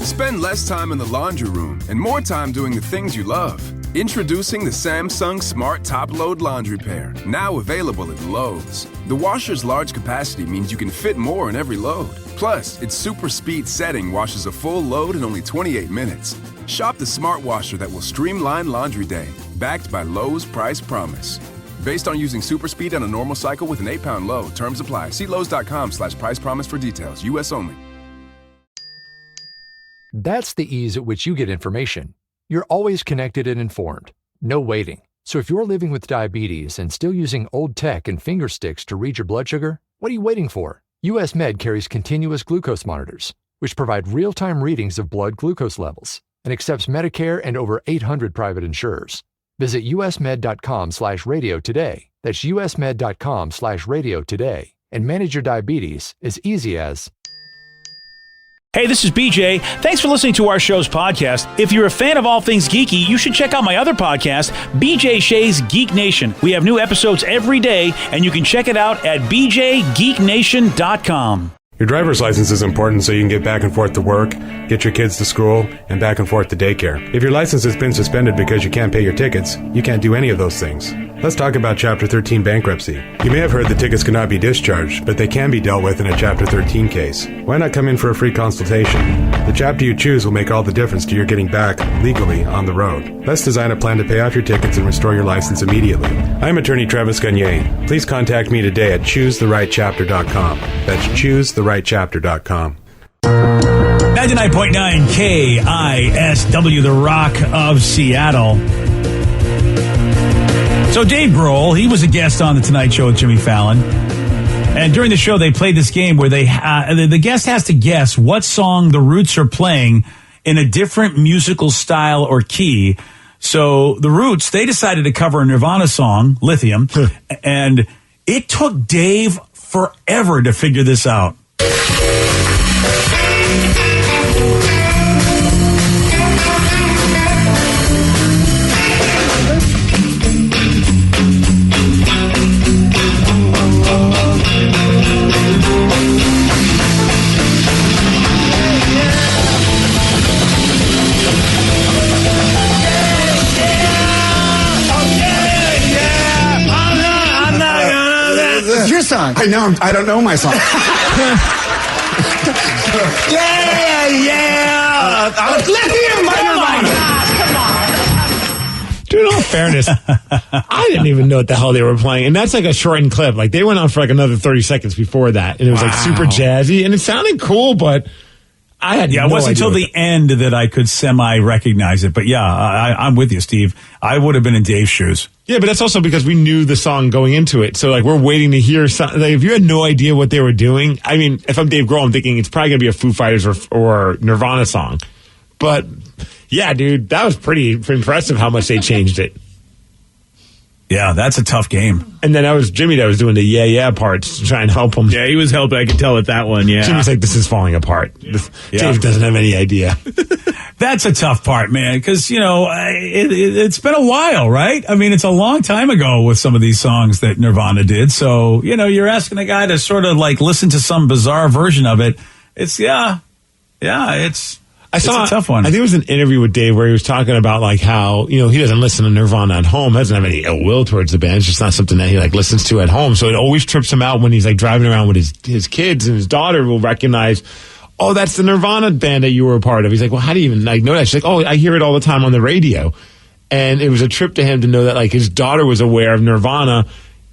Spend less time in the laundry room and more time doing the things you love. Introducing the Samsung Smart Top Load Laundry Pair, now available at Lowe's. The washer's large capacity means you can fit more in every load. Plus, its super speed setting washes a full load in only 28 minutes. Shop the smart washer that will streamline laundry day, backed by Lowe's Price Promise. Based on using super speed on a normal cycle with an 8-pound load. Terms apply. See Lowe's.com/price promise for details. U.S. only. That's the ease at which you get information. You're always connected and informed. No waiting. So if you're living with diabetes and still using old tech and finger sticks to read your blood sugar, what are you waiting for? US Med carries continuous glucose monitors, which provide real-time readings of blood glucose levels and accepts Medicare and over 800 private insurers. Visit usmed.com/radio today. That's usmed.com/radio today and manage your diabetes as easy as... Hey, this is BJ. Thanks for listening to our show's podcast. If you're a fan of all things geeky, you should check out my other podcast, BJ Shea's Geek Nation. We have new episodes every day, and you can check it out at bjgeeknation.com. Your driver's license is important so you can get back and forth to work, get your kids to school, and back and forth to daycare. If your license has been suspended because you can't pay your tickets, you can't do any of those things. Let's talk about Chapter 13 bankruptcy. You may have heard the tickets cannot be discharged, but they can be dealt with in a Chapter 13 case. Why not come in for a free consultation? The chapter you choose will make all the difference to your getting back legally on the road. Let's design a plan to pay off your tickets and restore your license immediately. I'm attorney Travis Gagne. Please contact me today at choosetherightchapter.com. That's choosetherightchapter.com. 99.9 KISW, the Rock of Seattle. So Dave Grohl, he was a guest on The Tonight Show with Jimmy Fallon. And during the show, they played this game where the guest has to guess what song the Roots are playing in a different musical style or key. So the Roots, they decided to cover a Nirvana song, Lithium, and it took Dave forever to figure this out. Song. I know. I don't know my song. Lithium by Nirvana. Dude, in all fairness, I didn't even know what the hell they were playing. And that's like a shortened clip. Like, they went on for like another 30 seconds before that. And it was like super jazzy. And it sounded cool, but I had no idea. It wasn't until the end that I could semi-recognize it. But yeah, I'm with you, Steve. I would have been in Dave's shoes. Yeah, but that's also because we knew the song going into it. So, like, we're waiting to hear something. Like, if you had no idea what they were doing, I mean, if I'm Dave Grohl, I'm thinking it's probably going to be a Foo Fighters or Nirvana song. But, yeah, dude, that was pretty impressive how much they changed it. Yeah, that's a tough game. And then that was Jimmy that was doing the yeah parts to try and help him. Yeah, he was helping. I could tell with that one, yeah. Jimmy's like, this is falling apart. Dave doesn't have any idea. That's a tough part, man, because, you know, it's been a while, right? I mean, it's a long time ago with some of these songs that Nirvana did. So, you know, you're asking a guy to sort of, like, listen to some bizarre version of it. It's, it's a tough one. I think it was an interview with Dave where he was talking about, like, how, you know, he doesn't listen to Nirvana at home, doesn't have any ill will towards the band. It's just not something that he, like, listens to at home. So it always trips him out when he's, like, driving around with his kids, and his daughter will recognize, oh, that's the Nirvana band that you were a part of. He's like, well, how do you even, like, know that? She's like, oh, I hear it all the time on the radio. And it was a trip to him to know that, like, his daughter was aware of Nirvana,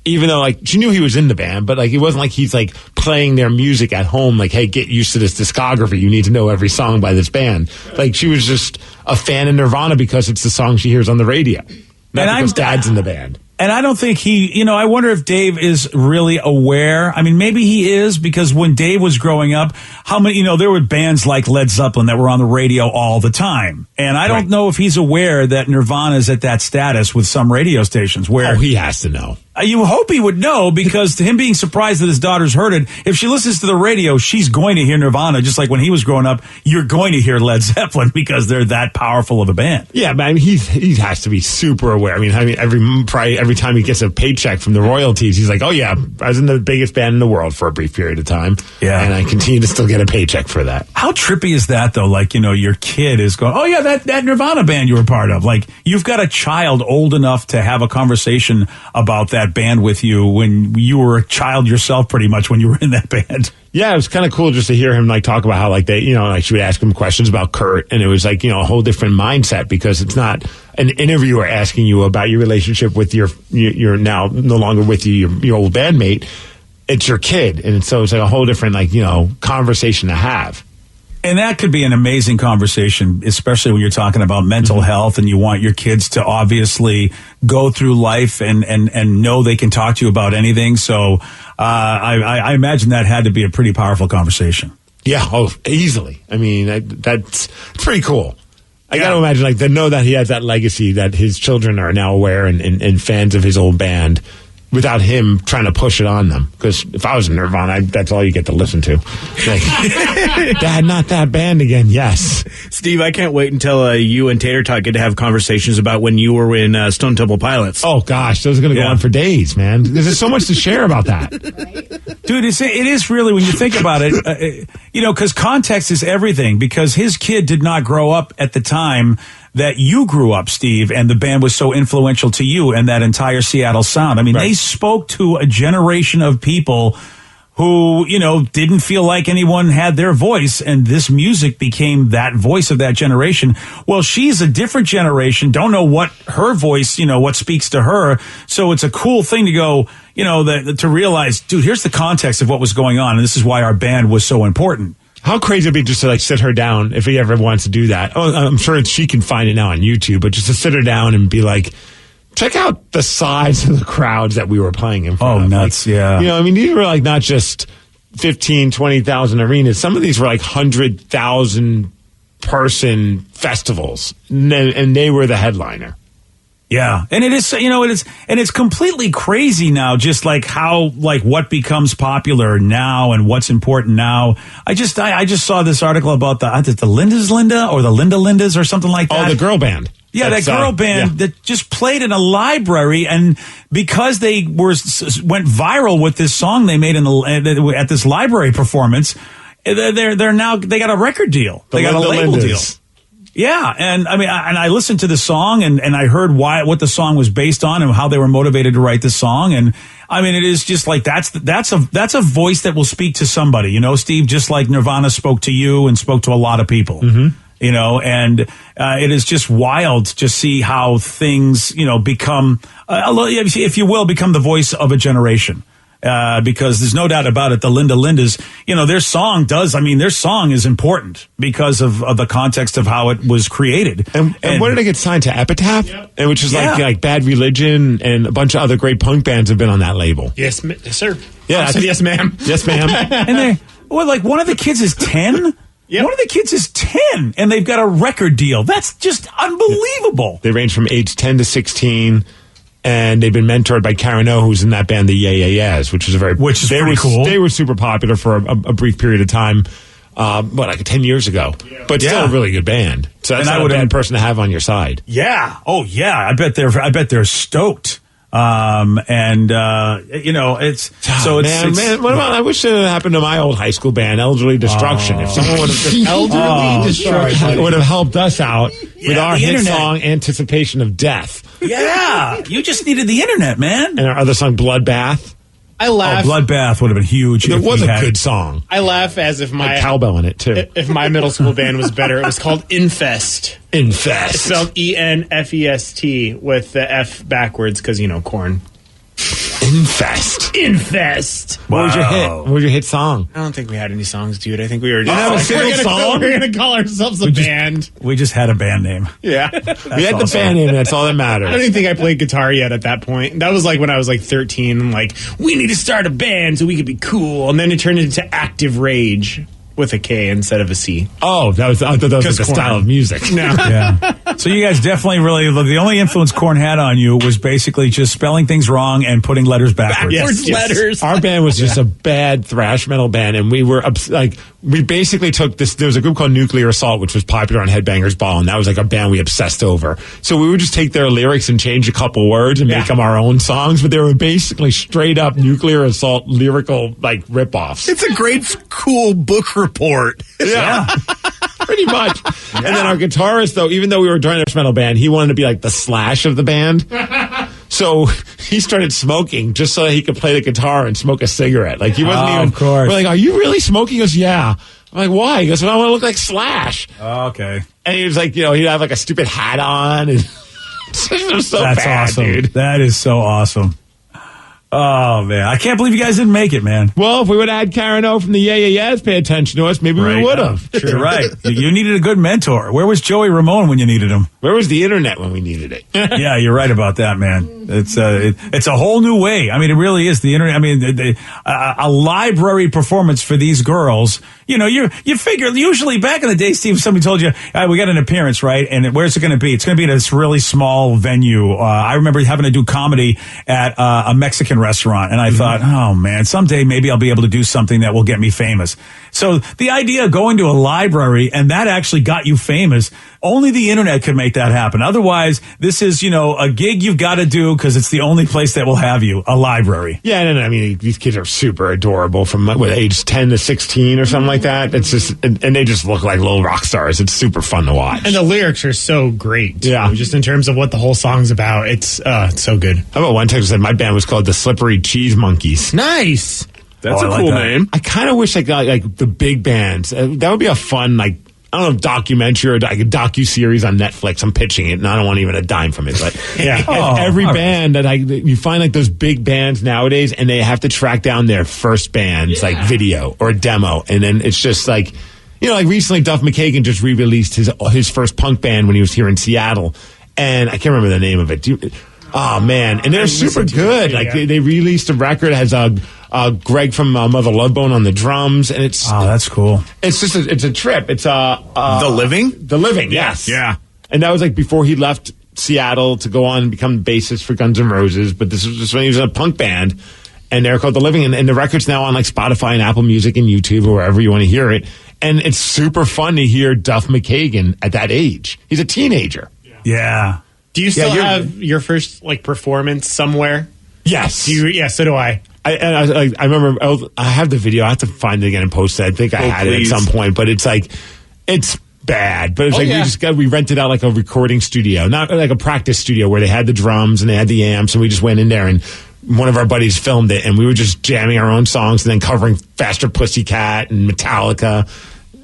even though, like, she knew he was in the band, but, like, it wasn't like he's, like, playing their music at home, like, hey, get used to this discography. You need to know every song by this band. Like, she was just a fan of Nirvana because it's the song she hears on the radio. Not because Dad's in the band. And I don't think I wonder if Dave is really aware. I mean, maybe he is, because when Dave was growing up, how many, there were bands like Led Zeppelin that were on the radio all the time. And I don't know if he's aware that Nirvana's at that status with some radio stations where. Oh, he has to know. You hope he would know, because to him being surprised that his daughter's heard it, if she listens to the radio, she's going to hear Nirvana, just like when he was growing up, you're going to hear Led Zeppelin because they're that powerful of a band. Yeah, but I mean, he has to be super aware. I mean, every time he gets a paycheck from the royalties, he's like, oh yeah, I was in the biggest band in the world for a brief period of time. Yeah. And I continue to still get a paycheck for that. How trippy is that, though? Like, your kid is going, oh yeah, that Nirvana band you were part of. Like, you've got a child old enough to have a conversation about that band with you when you were a child yourself, pretty much, when you were in that band. Yeah, it was kind of cool just to hear him talk about how she would ask him questions about Kurt, and it was a whole different mindset, because it's not an interviewer asking you about your relationship with your now no longer with you, your old bandmate. It's your kid, and so it's like a whole different conversation to have. And that could be an amazing conversation, especially when you're talking about mental health and you want your kids to obviously go through life and know they can talk to you about anything. So I imagine that had to be a pretty powerful conversation. Yeah, easily. I mean, that's pretty cool. I got to imagine, to know that he has that legacy, that his children are now aware and fans of his old band, without him trying to push it on them. Because if I was in Nirvana, that's all you get to listen to. Dad, not that band again. Yes. Steve, I can't wait until you and Tater Tot get to have conversations about when you were in Stone Temple Pilots. Oh, gosh. Those are going to go on for days, man. There's so much to share about that. Dude, it is really, when you think about it, because context is everything. Because his kid did not grow up at the time that you grew up, Steve, and the band was so influential to you and that entire Seattle sound. I mean, They spoke to a generation of people who, didn't feel like anyone had their voice, and this music became that voice of that generation. Well, she's a different generation, don't know what her voice, what speaks to her. So it's a cool thing to go, to realize, dude, here's the context of what was going on, and this is why our band was so important. How crazy would it be just to sit her down if he ever wants to do that? Oh, I'm sure she can find it now on YouTube, but just to sit her down and be like, check out the size of the crowds that we were playing in front of. Oh, nuts, yeah. These were not just 15, 20,000 arenas. Some of these were 100,000 person festivals, and they were the headliner. Yeah, and it is, and it's completely crazy now, just how what becomes popular now and what's important now. I just saw this article about the Linda's Linda or the Linda Lindas or something like that. Oh, the girl band. Yeah, that girl band that just played in a library, and because they went viral with this song they made at this library performance, they're now they got a record deal. They got a label deal. Yeah, and I mean, I listened to the song and I heard what the song was based on and how they were motivated to write the song, and I mean, it is just that's a voice that will speak to somebody, Steve, just like Nirvana spoke to you and spoke to a lot of people, and it is just wild to see how things, become, if you will, become the voice of a generation. Because there's no doubt about it, the Linda Lindas, their song is important because of the context of how it was created. And what did they get signed to Epitaph? Yep. Which is like Bad Religion, and a bunch of other great punk bands have been on that label. Yes, sir. Yeah, yes, ma'am. Yes, ma'am. And one of the kids is 10? Yep. One of the kids is 10, and they've got a record deal. That's just unbelievable. They range from age 10 to 16. And they've been mentored by Karen O, who's in that band, the Yeah Yeah Yeahs, which is pretty cool. They were super popular for a brief period of time, 10 years ago. Yeah. But still a really good band. So that's not a bad person to have on your side. Yeah. Oh yeah. I bet they're stoked. It's so it's man. What about? I wish it had happened to my old high school band, Elderly Destruction. If someone would have just Elderly Destruction would have helped us out with our hit song, Anticipation of Death. Yeah, you just needed the internet, man. And our other song, Bloodbath. I laugh. Bloodbath would have been huge. It was a good song. I laugh as if my cowbell in it too. If my middle school band was better, it was called Infest. Infest. It's spelled ENFEST with the F backwards because corn. Infest. Wow. What was your hit song? I don't think we had any songs, dude. I think we were just have a single song. We're gonna call ourselves a band. We just had a band name. Yeah, we had the band name. That's all that matters. I don't even think I played guitar yet at that point. That was when I was 13. I'm like, we need to start a band so we could be cool, and then it turned into Active Rage. with a K instead of a C. Oh, I thought that was like a style of music. No. Yeah. So you guys definitely the only influence Korn had on you was basically just spelling things wrong and putting letters backwards. Yes. Letters. Our band was just a bad thrash metal band, and we were we basically took this. There was a group called Nuclear Assault, which was popular on Headbangers Ball, and that was like a band we obsessed over. So we would just take their lyrics and change a couple words and make them our own songs, but they were basically straight up Nuclear Assault lyrical like ripoffs. It's a great cool book report. Yeah. Pretty much. Yeah. And then our guitarist, though, even though we were a thrash metal band, he wanted to be like the Slash of the band. So he started smoking just so that he could play the guitar and smoke a cigarette. Like he wasn't even. Of course. We're like, "Are you really smoking?" He goes, "Yeah." I'm like, "Why?" He goes, "Well, I want to look like Slash." Oh, okay. And he was like, he'd have like a stupid hat on, and it was so That's bad, awesome. dude. That is so awesome. Oh, man. I can't believe you guys didn't make it, man. Well, if we would have had Karen O from the Yeah Yeah Yeahs pay attention to us, maybe we would have. You're right. You needed a good mentor. Where was Joey Ramone when you needed him? Where was the internet when we needed it? Yeah, you're right about that, man. It's a whole new way. I mean, it really is the internet. I mean, a library performance for these girls. You know, you figure usually back in the day, Steve, somebody told you, we got an appearance, right? And where's it going to be? It's going to be in this really small venue. I remember having to do comedy at a Mexican restaurant, and I thought, oh man, someday maybe I'll be able to do something that will get me famous. So the idea of going to a library and that actually got you famous, only the internet could make that happen. Otherwise, this is, a gig you've got to do because it's the only place that will have you, a library. Yeah, and I mean, these kids are super adorable from age 10 to 16 or something like that. It's just, and they just look like little rock stars. It's super fun to watch. And the lyrics are so great. Yeah. Just in terms of what the whole song's about. It's so good. How about one text said my band was called the Slippery Cheese Monkeys? Nice. That's I a like cool that. name. I kind of wish I got like the big bands. That would be a fun, like, I don't know, documentary or like a docu-series on Netflix. I'm pitching it, and I don't want even a dime from it. But every band that you find like those big bands nowadays, and they have to track down their first band's like video or demo, and then it's just like, like recently Duff McKagan just re-released his first punk band when he was here in Seattle, and I can't remember the name of it. Oh man, and they're super good. Like they released a record that has Greg from Mother Love Bone on the drums, and it's that's cool. It's just it's a trip. It's The Living? The Living, yes. Yeah. And that was like before he left Seattle to go on and become the bassist for Guns N' Roses, but this was just when he was in a punk band, and they're called The Living, and the record's now on like Spotify and Apple Music and YouTube or wherever you want to hear it. And it's super fun to hear Duff McKagan at that age. He's a teenager. Yeah. Do you still have your first performance somewhere? Yes. Yeah, so do I. I remember I have the video. I have to find it again and post it. I think I had it at some point, but it's like it's bad. But it's we rented out like a recording studio, not like a practice studio where they had the drums and they had the amps, and we just went in there and one of our buddies filmed it, and we were just jamming our own songs and then covering Faster Pussycat and Metallica.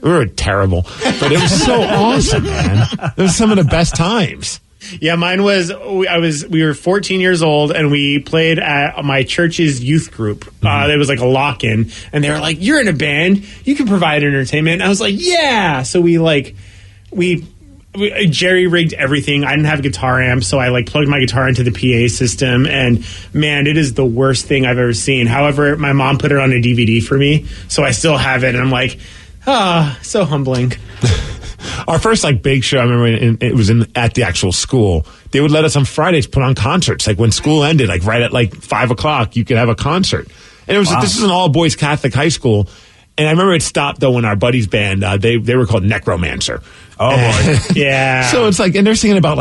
We were terrible, but it was so awesome, man. It was some of the best times. Yeah, mine was, we were 14 years old and we played at my church's youth group. There was like a lock-in and they were like, you're in a band, you can provide entertainment. And I was like, yeah. So we Jerry rigged everything. I didn't have a guitar amp, so I plugged my guitar into the PA system, and man, it is the worst thing I've ever seen. However, my mom put it on a DVD for me, so I still have it, and I'm like, so humbling. Our first big show, I remember it was at the actual school. They would let us on Fridays put on concerts. Like when school ended, right at 5 o'clock, you could have a concert. And it was this is an all boys Catholic high school. And I remember it stopped though when our buddy's band they were called Necromancer. Oh boy, yeah. So it's and they're singing about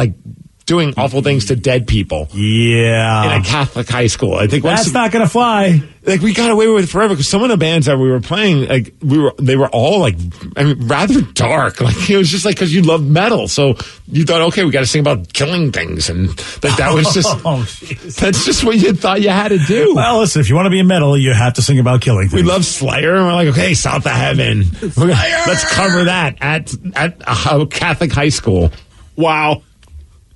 doing awful things to dead people. Yeah, in a Catholic high school. I think that's not going to fly. We got away with it forever because some of the bands that we were playing, they were all rather dark. It was just because you love metal, so you thought, okay, we got to sing about killing things, and that was just that's just what you thought you had to do. Well, listen, if you want to be in metal, you have to sing about killing things. We love Slayer, and we're like, okay, South of Heaven, let's cover that at a Catholic high school. Wow.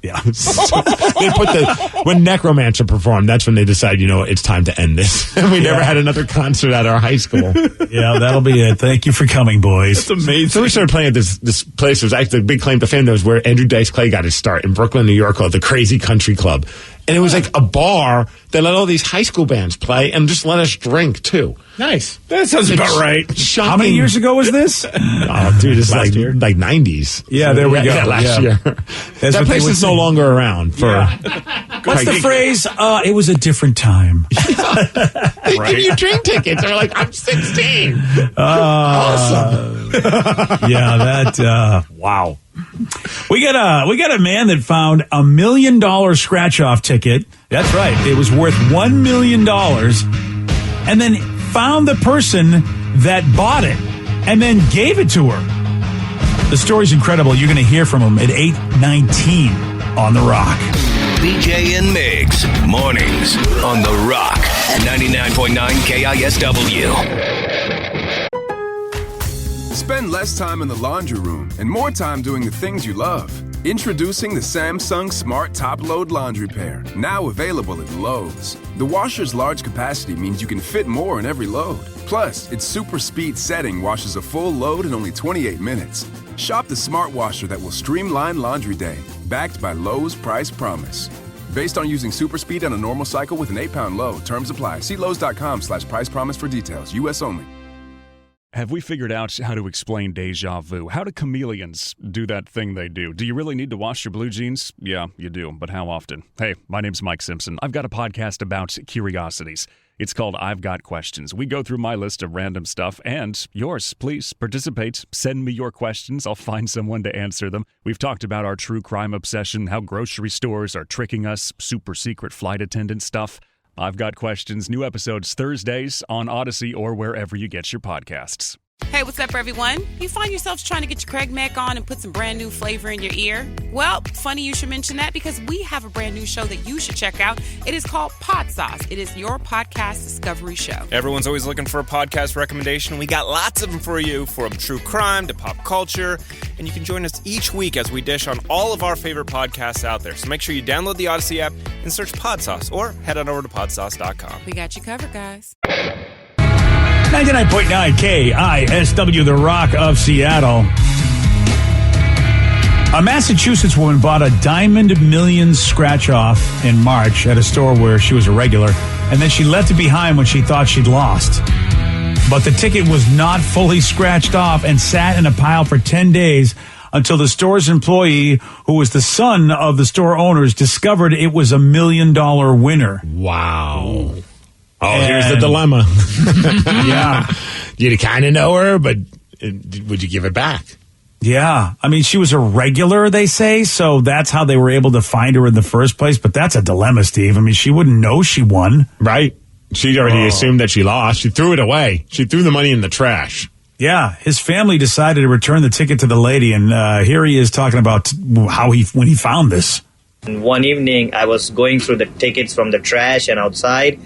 Yeah. They when Necromancer performed, that's when they decided, it's time to end this. And we never had another concert at our high school. Yeah, that'll be it. Thank you for coming, boys. That's amazing. So we started playing at this place. It was actually a big claim to fame. That was where Andrew Dice Clay got his start in Brooklyn, New York, called the Crazy Country Club. And it was like a bar that let all these high school bands play and just let us drink, too. Nice. That sounds about right. Shocking. How many years ago was this? Oh, dude, it's like 90s. Yeah, there we go. Yeah, last year. That's That place is no longer around for... What's the phrase? It was a different time. They give you drink tickets. They're like, I'm 16. Awesome. Yeah, that, wow. We got a man that found $1 million scratch-off ticket. That's right. It was worth $1 million. And then found the person that bought it and then gave it to her. The story's incredible. You're going to hear from him at 8:19 on The Rock. BJ and Migs, mornings on The Rock, 99.9 KISW. Spend less time in the laundry room and more time doing the things you love. Introducing the Samsung Smart Top Load Laundry Pair, now available at Lowe's. The washer's large capacity means you can fit more in every load. Plus, its super speed setting washes a full load in only 28 minutes. Shop the smart washer that will streamline laundry day, backed by Lowe's Price Promise. Based on using super speed on a normal cycle with an 8-pound load, terms apply. See Lowe's.com/price promise for details. U.S. only. Have we figured out how to explain deja vu? How do chameleons do that thing they do? Do you really need to wash your blue jeans? Yeah, you do, but how often? Hey, my name's Mike Simpson. I've got a podcast about curiosities. It's called I've Got Questions. We go through my list of random stuff and yours. Please participate. Send me your questions. I'll find someone to answer them. We've talked about our true crime obsession, how grocery stores are tricking us, super secret flight attendant stuff. I've Got Questions. New episodes Thursdays on Odyssey or wherever you get your podcasts. Hey, what's up, everyone? You find yourselves trying to get your Craig Mack on and put some brand new flavor in your ear? Well, funny you should mention that because we have a brand new show that you should check out. It is called Pod Sauce. It is your podcast discovery show. Everyone's always looking for a podcast recommendation. We got lots of them for you, from true crime to pop culture. And you can join us each week as we dish on all of our favorite podcasts out there. So make sure you download the Odyssey app and search Pod Sauce or head on over to podsauce.com. We got you covered, guys. 99.9 KISW, The Rock of Seattle. A Massachusetts woman bought a Diamond Millions scratch-off in March at a store where she was a regular, and then she left it behind when she thought she'd lost. But the ticket was not fully scratched off and sat in a pile for 10 days until the store's employee, who was the son of the store owners, discovered it was $1 million winner. Wow. Oh, here's the dilemma. Yeah. You kind of know her, but would you give it back? Yeah. I mean, she was a regular, they say, so that's how they were able to find her in the first place. But that's a dilemma, Steve. I mean, she wouldn't know she won. Right. She already assumed that she lost. She threw it away. She threw the money in the trash. Yeah. His family decided to return the ticket to the lady, and here he is talking about how when he found this. One evening, I was going through the tickets from the trash and outside,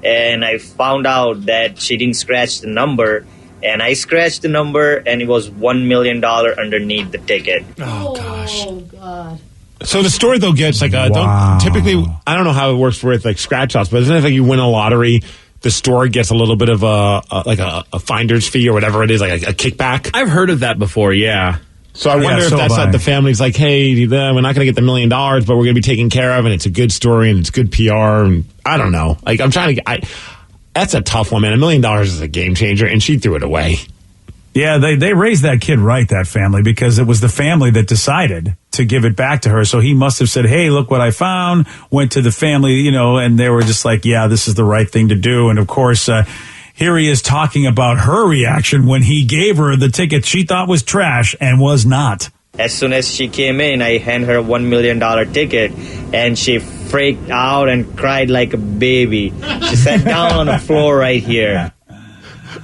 and I found out that she didn't scratch the number, and I scratched the number, and it was $1 million underneath the ticket. Oh, gosh. Oh, God. So the store, though, gets like a... Wow. Typically, I don't know how it works with like scratch-offs, but isn't it like you win a lottery, the store gets a little bit of a finder's fee or whatever it is, like a kickback? I've heard of that before, yeah. So I wonder if that's like the family's like, hey, we're not going to get the $1 million, but we're going to be taken care of, and it's a good story, and it's good PR, and I don't know. Like, I'm trying to that's a tough one, man. $1 million is a game changer, and she threw it away. Yeah, they raised that kid right, that family, because it was the family that decided to give it back to her. So he must have said, hey, look what I found, went to the family, and they were just like, yeah, this is the right thing to do. And, of course, here he is talking about her reaction when he gave her the ticket she thought was trash and was not. As soon as she came in, I handed her $1 million ticket, and she freaked out and cried like a baby. She sat down on the floor right here.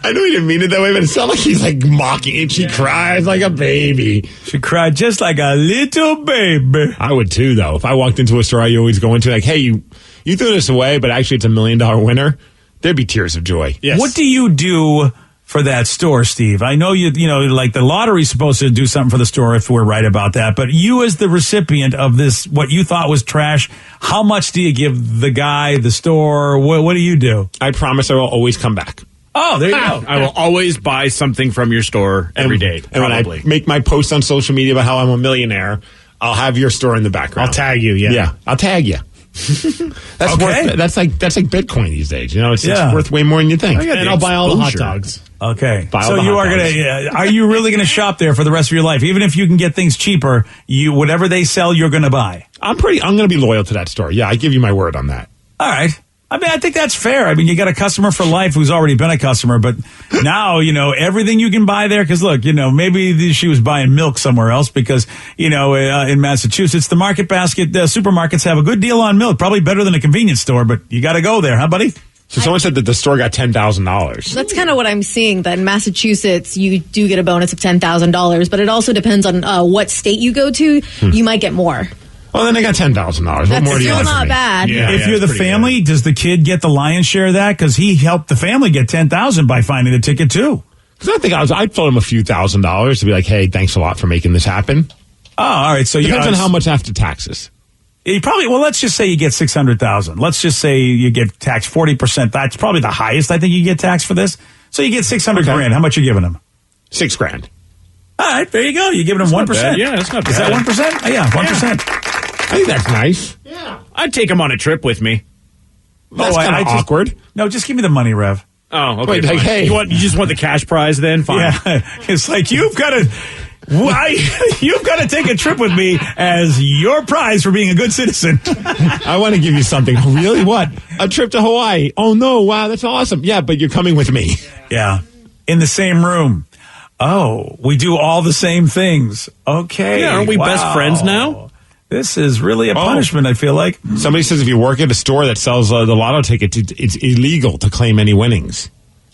I know he didn't mean it that way, but it sounded like he's like mocking it. She cries like a baby. She cried just like a little baby. I would too, though. If I walked into a store I always go into, like, hey, you threw this away, but actually it's $1 million winner, there'd be tears of joy. Yes. What do you do for that store, Steve? I know like the lottery's supposed to do something for the store if we're right about that, but you as the recipient of this, what you thought was trash, how much do you give the guy, the store? What do you do? I promise I will always come back. Oh, there you go. I will always buy something from your store every day. And when I make my post on social media about how I'm a millionaire, I'll have your store in the background. I'll tag you, yeah. Yeah, I'll tag you. That's Okay. that's like Bitcoin these days. You know, it's worth way more than you think. And I'll buy all the hot dogs. Okay. Buy all So the you hot are dogs. going to, are you really going to shop there for the rest of your life? Even if you can get things cheaper, whatever they sell, you're going to buy. I'm going to be loyal to that store. Yeah, I give you my word on that. All right. I mean, I think that's fair. I mean, you got a customer for life who's already been a customer, but now, everything you can buy there. Because look, maybe she was buying milk somewhere else because, in Massachusetts, the market basket, supermarkets have a good deal on milk, probably better than a convenience store, but you got to go there, huh, buddy? So someone said that the store got $10,000. That's kind of what I'm seeing, that in Massachusetts, you do get a bonus of $10,000, but it also depends on what state you go to. You might get more. Well, then they got $10,000. What That's more do you still want not from me? bad. Yeah, if you're the family, does the kid get the lion's share of that? Because he helped the family get $10,000 by finding the ticket too. Because I think I'd told him a few $1,000s to be like, hey, thanks a lot for making this happen. Oh, all right. So Depends on how much after taxes. You probably, let's just say you get $600,000. Let's just say you get taxed 40%. That's probably the highest I think you get taxed for this. So you get $600 grand. How much you giving him? $6,000. All right, there you go. You're giving him 1%. Yeah, that's not bad. Is that 1%? Yeah, 1%. I think that's nice. Yeah. I'd take him on a trip with me. That's kind of awkward. No, just give me the money, Rev. Oh, okay. Wait, like, fine. hey. You just want the cash prize then? Fine. Yeah, it's like you've got to take a trip with me as your prize for being a good citizen. I want to give you something. Really? What? A trip to Hawaii. Oh, no. Wow, that's awesome. Yeah, but you're coming with me. Yeah. In the same room. Oh, we do all the same things. Okay. Yeah, aren't we best friends now? This is really a punishment, I feel like. Somebody says if you work at a store that sells the lotto tickets, it's illegal to claim any winnings.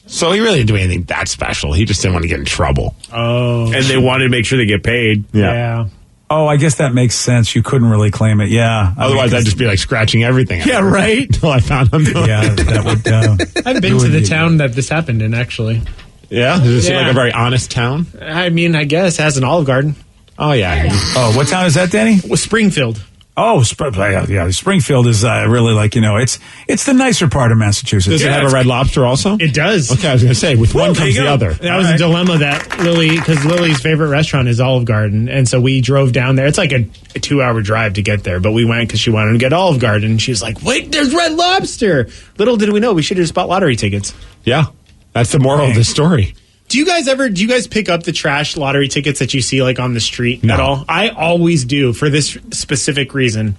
So he really didn't do anything that special. He just didn't want to get in trouble. Oh. And they wanted to make sure they get paid. Yeah. Oh, I guess that makes sense. You couldn't really claim it. Yeah. Otherwise, I'd just be like scratching everything. Yeah, right. Until I found him. Yeah, that would. I've been to the town that this happened in, actually. Yeah? Does it seem like a very honest town? I mean, I guess it has an Olive Garden. Oh, yeah. Oh, what town is that, Danny? Springfield. Oh, yeah. Springfield is really like, it's the nicer part of Massachusetts. Does it have a Red Lobster also? It does. Okay, I was going to say, with one comes the other. That was a dilemma that because Lily's favorite restaurant is Olive Garden. And so we drove down there. It's like a 2-hour drive to get there. But we went because she wanted to get Olive Garden. And she was like, wait, there's Red Lobster. Little did we know, we should have just bought lottery tickets. Yeah. That's the moral of the story. Do you guys pick up the trash lottery tickets that you see like on the street at all? I always do for this specific reason.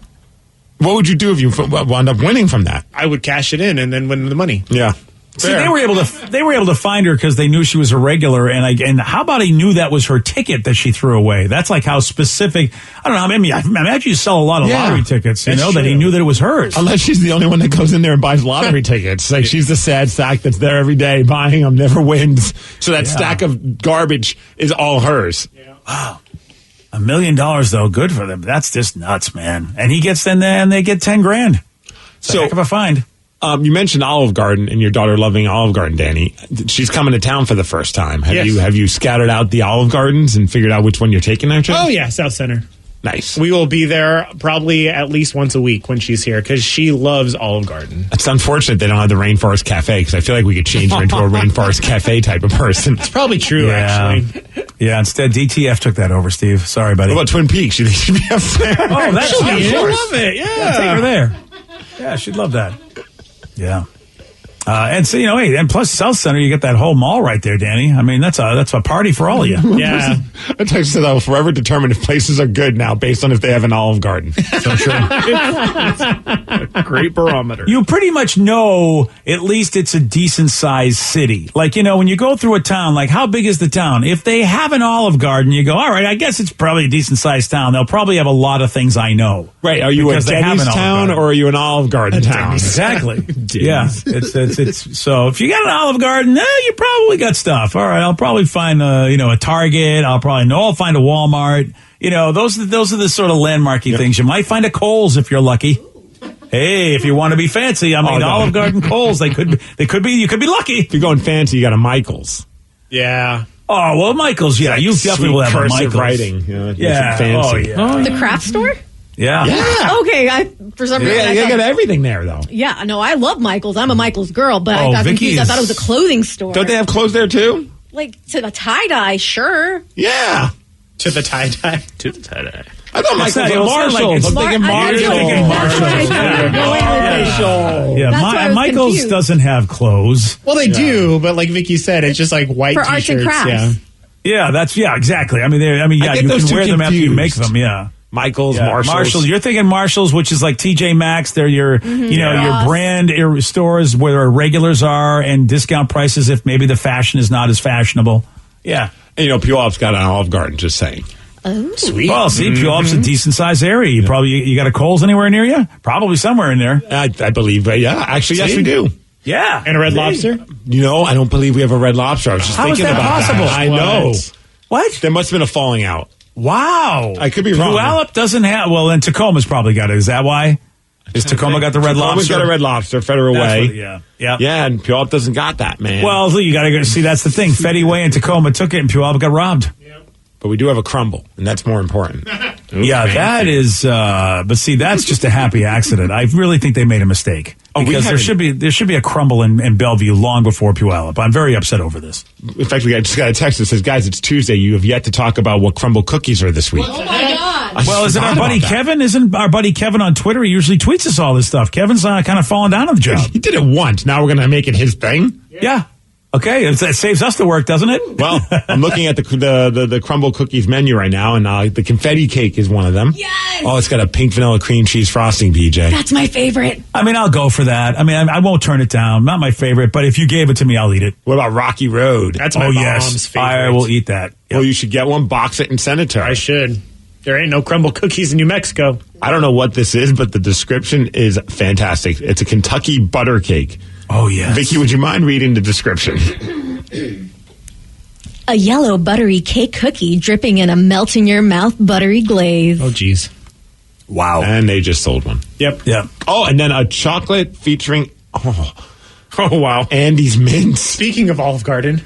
What would you do if you wound up winning from that? I would cash it in and then win the money. Yeah. See, they were able to find her because they knew she was a regular, and how about he knew that was her ticket that she threw away? That's like how specific. I don't know. I mean, I imagine you sell a lot of lottery tickets. That he knew that it was hers. Unless she's the only one that goes in there and buys lottery tickets. Like she's the sad sack that's there every day buying them, never wins. So that stack of garbage is all hers. Yeah. Wow. $1 million though, good for them. That's just nuts, man. And he gets in there and they get $10,000. So heck of a find. You mentioned Olive Garden and your daughter loving Olive Garden, Danny. She's coming to town for the first time. Have you scattered out the Olive Gardens and figured out which one you're taking her to? Oh yeah, South Center. Nice. We will be there probably at least once a week when she's here because she loves Olive Garden. It's unfortunate they don't have the Rainforest Cafe because I feel like we could change her into a Rainforest Cafe type of person. It's probably true, actually. Yeah, instead DTF took that over, Steve. Sorry, buddy. What about Twin Peaks? You think she'd be a fan? Oh, that's she'll be. I love it. Yeah, take her there. Yeah, she'd love that. Yeah. And so, hey, and plus South Center, you get that whole mall right there, Danny. I mean, that's a party for all of you. Yeah. I text said I'll forever determine if places are good now based on if they have an Olive Garden. So true. A great barometer. You pretty much know at least it's a decent sized city. Like, when you go through a town, like how big is the town? If they have an Olive Garden, you go, all right, I guess it's probably a decent sized town. They'll probably have a lot of things I know. Right. Are you a Denny's town or are you an Olive Garden town? Exactly. Yeah. It's so if you got an Olive Garden, you probably got stuff. All right, I'll probably find a Target. I'll find a Walmart. Those are the sort of landmarky things. You might find a Kohl's if you're lucky. Hey, if you want to be fancy, Olive Garden, Kohl's, they could be. You could be lucky. If you're going fancy, you got a Michael's. Yeah. Oh well, Michael's. Yeah, you definitely will have a Michael's. Writing. Yeah. Fancy. Oh, yeah. The craft store? Yeah. Okay, for some reason. You got everything there, though. Yeah, no, I love Michael's. I'm a Michael's girl, but I got Vicky confused. I thought it was a clothing store. Don't they have clothes there, too? Like, to the tie-dye, sure. Yeah. To the tie-dye. To the tie-dye. I thought Michael's not- a it was Marshall. like- I'm thinking Marshall. You're thinking That's what I thought. Marshall. Yeah, That's why I was Michael's confused. doesn't have clothes. Well, they do, but like Vicky said, it's just like white For t-shirts. arts and crafts. Yeah, exactly. I mean, I get you those can two wear them after you make confused. them. Yeah. Michael's, Yeah, Marshalls. You're thinking Marshalls, which is like TJ Maxx. They're your, your brand stores where regulars are and discount prices if maybe the fashion is not as fashionable. Yeah. And Puyallup got an Olive Garden, just saying. Oh, Sweet. Well, see, Puyallup's Mm-hmm. a decent sized area. You got a Kohl's anywhere near you? Probably somewhere in there. I believe, yeah. Actually, yes, we do. Yeah. And a Red Lobster? I don't believe we have a Red Lobster. I was just How is thinking that about possible? that. I know. What? There must have been a falling out. Wow. I could be wrong. Puyallup doesn't have, well, then Tacoma's probably got it. Is that why? Is Tacoma got the Red Tacoma's Lobster? got a Red Lobster, Federal That's Way. what- yeah. Yeah, and Puyallup doesn't got that, man. Well, you got to go see. That's the thing. Fetty Way and Tacoma took it, and Puyallup got robbed. but we do have a crumble, and that's more important. Yeah, that is. But see, that's just a happy accident. I really think they made a mistake because there should be a crumble in Bellevue long before Puyallup. I'm very upset over this. In fact, just got a text that says, "Guys, it's Tuesday. You have yet to talk about what crumble cookies are this week." Oh my God. Well, isn't our buddy Kevin? Isn't our buddy Kevin on Twitter? He usually tweets us all this stuff. Kevin's kind of falling down on the job. He did it once. Now we're going to make it his thing. Yeah. Okay, it saves us the work, doesn't it? Well, I'm looking at the crumble cookies menu right now, and the confetti cake is one of them. Yes. Oh, it's got a pink vanilla cream cheese frosting, BJ. That's my favorite. I mean, I'll go for that. I mean, I won't turn it down. Not my favorite, but if you gave it to me, I'll eat it. What about Rocky Road? That's my mom's favorite. I will eat that. Well, you should get one, box it, and send it to her. I should. There ain't no crumble cookies in New Mexico. I don't know what this is, but the description is fantastic. It's a Kentucky butter cake. Oh, yes. Vicky, would you mind reading the description? A yellow buttery cake cookie dripping in a melt-in-your-mouth buttery glaze. Oh, geez. Wow. And they just sold one. Yep. Oh, and then a chocolate featuring... Oh, wow. Andy's Mint. Speaking of Olive Garden.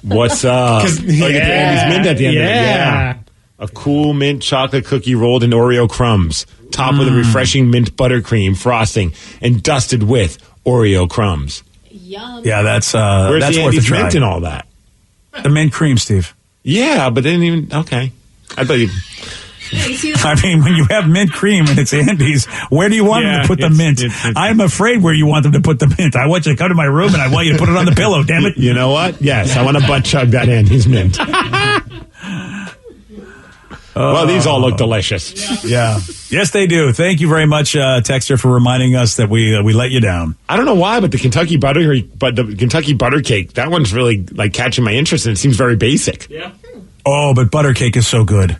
What's up? Look at the Andy's Mint at the end of it. Yeah. A cool mint chocolate cookie rolled in Oreo crumbs, topped with a refreshing mint buttercream frosting, and dusted with Oreo crumbs. Yum. Yeah, that's Where's that's the worth a Andy's try. Mint and all that? The mint cream, Steve. Yeah, but they didn't even... Okay. I thought you... I mean, when you have mint cream and it's Andy's, where do you want them to put the mint? I'm afraid where you want them to put the mint. I want you to come to my room and I want you to put it on the pillow, damn it. You know what? Yes, I want to butt chug that Andy's Mint. Well, these all look delicious. Yeah. Yes, they do. Thank you very much, Texter, for reminding us that we let you down. I don't know why, but the Kentucky butter cake, that one's really like catching my interest, and it seems very basic. Yeah. Oh, but butter cake is so good.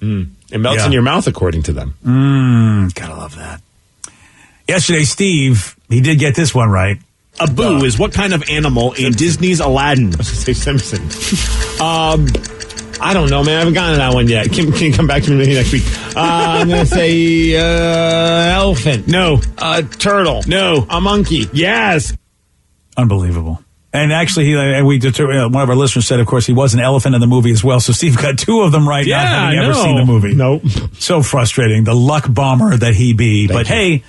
It melts in your mouth, according to them. Gotta love that. Yesterday, Steve, he did get this one right. A boo is what kind of animal in Disney's Aladdin? I was going to say Simpson. I don't know, man. I haven't gotten to that one yet. Can you come back to me maybe next week? I'm going to say elephant. No. Turtle. No. A monkey. Yes. Unbelievable. And actually, one of our listeners said, of course, he was an elephant in the movie as well. So Steve got two of them right, not having ever seen the movie. Nope. So frustrating. The luck bomber that he be. But hey,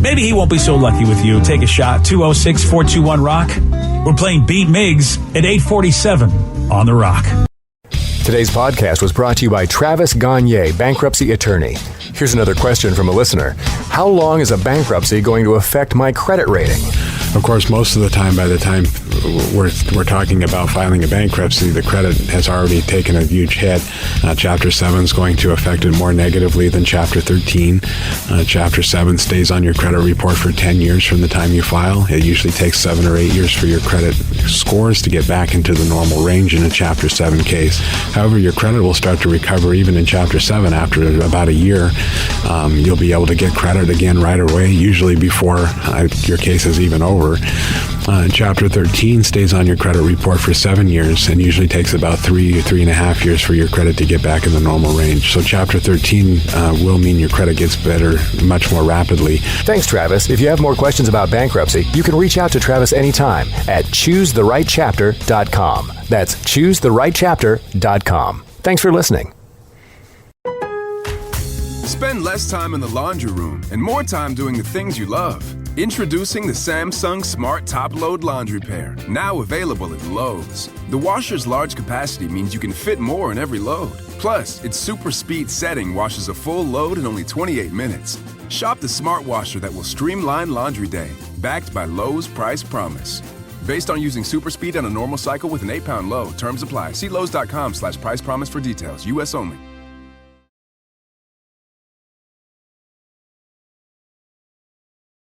maybe he won't be so lucky with you. Take a shot. 206-421-ROCK. We're playing Beat Migs at 8:47 on The Rock. Today's podcast was brought to you by Travis Gagne, bankruptcy attorney. Here's another question from a listener. How long is a bankruptcy going to affect my credit rating? Of course, most of the time, by the time we're talking about filing a bankruptcy, the credit has already taken a huge hit. Chapter 7 is going to affect it more negatively than Chapter 13. Chapter 7 stays on your credit report for 10 years from the time you file. It usually takes 7 or 8 years for your credit scores to get back into the normal range in a Chapter 7 case. However, your credit will start to recover even in Chapter 7 after about a year. You'll be able to get credit again right away, usually before your case is even over. Chapter 13 stays on your credit report for 7 years and usually takes about 3.5 years for your credit to get back in the normal range. So Chapter 13 will mean your credit gets better much more rapidly. Thanks, Travis. If you have more questions about bankruptcy, you can reach out to Travis anytime at choosetherightchapter.com. That's choosetherightchapter.com. Thanks for listening. Spend less time in the laundry room and more time doing the things you love. Introducing the Samsung Smart Top Load Laundry Pair, now available at Lowe's. The washer's large capacity means you can fit more in every load. Plus, its super speed setting washes a full load in only 28 minutes. Shop the smart washer that will streamline laundry day, backed by Lowe's Price Promise. Based on using super speed on a normal cycle with an 8-pound load, terms apply. See Lowe's.com/price promise for details. U.S. only.